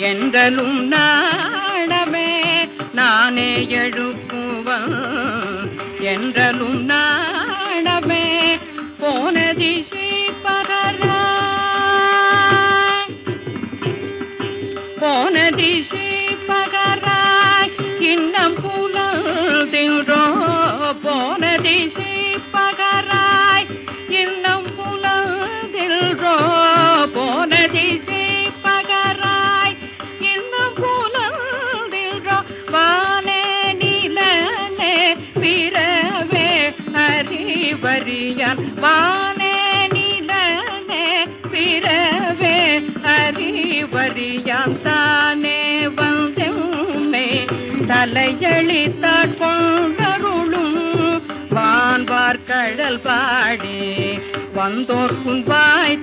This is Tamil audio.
என்றலும் நாணமே நானே எழுப்புவன் என்றலும் நாணமே போன திசை பகராய் போன திசை பகராய் இன்னம் புலதின்றோ போன திசை பகராய் இன்னம் புலதின்றோ போன திசை பகராய் இன்னம் புலதின்றோ வானே நிலனே பிறவே அறிவறியான் வானே நிலனே பிறவே அறிவறியான் தானே வந்தே தலையளித்தாற் கொண்டருளும் வான்பார் கடல் பாடி வந்தோர்க்கும் வாய்